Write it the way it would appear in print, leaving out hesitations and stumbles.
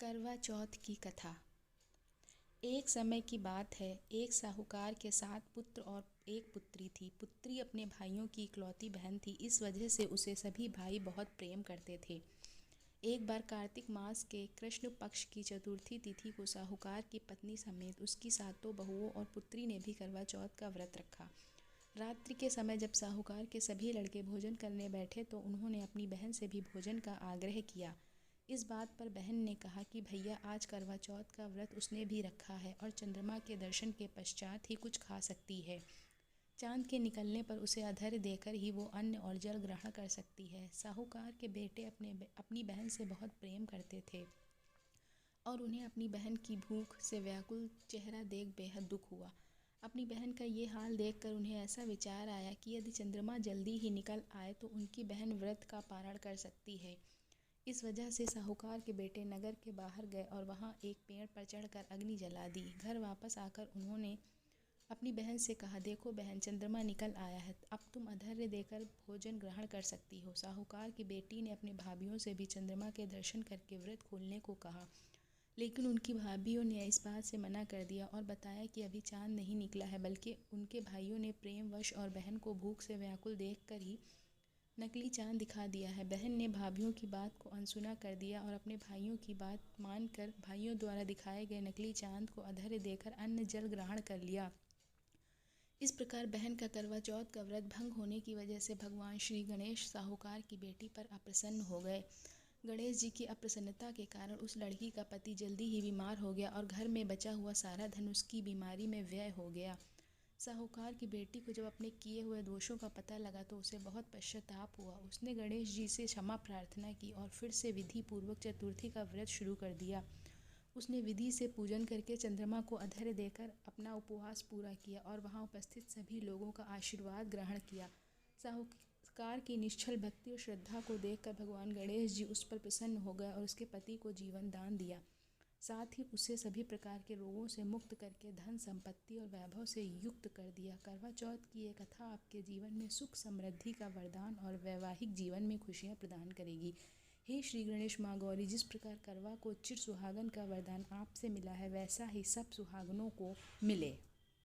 करवा चौथ की कथा। एक समय की बात है, एक साहूकार के 7 पुत्र और एक पुत्री थी। पुत्री अपने भाइयों की इकलौती बहन थी, इस वजह से उसे सभी भाई बहुत प्रेम करते थे। एक बार कार्तिक मास के कृष्ण पक्ष की चतुर्थी तिथि को साहूकार की पत्नी समेत उसकी 7 बहुओं और पुत्री ने भी करवा चौथ का व्रत रखा। रात्रि के समय जब साहूकार के सभी लड़के भोजन करने बैठे तो उन्होंने अपनी बहन से भी भोजन का आग्रह किया। इस बात पर बहन ने कहा कि भैया, आज करवा चौथ का व्रत उसने भी रखा है और चंद्रमा के दर्शन के पश्चात ही कुछ खा सकती है। चांद के निकलने पर उसे अर्घ्य देकर ही वो अन्न और जल ग्रहण कर सकती है। साहूकार के बेटे अपनी बहन से बहुत प्रेम करते थे और उन्हें अपनी बहन की भूख से व्याकुल चेहरा देख बेहद दुख हुआ। अपनी बहन का ये हाल देखकर उन्हें ऐसा विचार आया कि यदि चंद्रमा जल्दी ही निकल आए तो उनकी बहन व्रत का पारण कर सकती है। इस वजह से साहूकार के बेटे नगर के बाहर गए और वहाँ एक पेड़ पर चढ़कर अग्नि जला दी। घर वापस आकर उन्होंने अपनी बहन से कहा, देखो बहन, चंद्रमा निकल आया है, अब तुम अर्घ्य देकर भोजन ग्रहण कर सकती हो। साहूकार की बेटी ने अपनी भाभियों से भी चंद्रमा के दर्शन करके व्रत खोलने को कहा, लेकिन उनकी भाभियों ने इस बात से मना कर दिया और बताया कि अभी चांद नहीं निकला है, बल्कि उनके भाइयों ने प्रेमवश और बहन को भूख से व्याकुल देखकर ही नकली चांद दिखा दिया है। बहन ने भाभियों की बात को अनसुना कर दिया और अपने भाइयों की बात मानकर भाइयों द्वारा दिखाए गए नकली चांद को अर्घ्य देकर अन्न जल ग्रहण कर लिया। इस प्रकार बहन का करवा चौथ का व्रत भंग होने की वजह से भगवान श्री गणेश साहूकार की बेटी पर अप्रसन्न हो गए। गणेश जी की अप्रसन्नता के कारण उस लड़की का पति जल्दी ही बीमार हो गया और घर में बचा हुआ सारा धन उसकी बीमारी में व्यय हो गया। साहूकार की बेटी को जब अपने किए हुए दोषों का पता लगा तो उसे बहुत पश्चाताप हुआ। उसने गणेश जी से क्षमा प्रार्थना की और फिर से विधि पूर्वक चतुर्थी का व्रत शुरू कर दिया। उसने विधि से पूजन करके चंद्रमा को अर्घ्य देकर अपना उपवास पूरा किया और वहाँ उपस्थित सभी लोगों का आशीर्वाद ग्रहण किया। साहूकार की निश्चल भक्ति और श्रद्धा को देखकर भगवान गणेश जी उस पर प्रसन्न हो गए और उसके पति को जीवन दान दिया। साथ ही उसे सभी प्रकार के रोगों से मुक्त करके धन संपत्ति और वैभव से युक्त कर दिया। करवा चौथ की ये कथा आपके जीवन में सुख समृद्धि का वरदान और वैवाहिक जीवन में खुशियाँ प्रदान करेगी। हे श्री गणेश माँ गौरी, जिस प्रकार करवा को चिर सुहागन का वरदान आपसे मिला है, वैसा ही सब सुहागनों को मिले।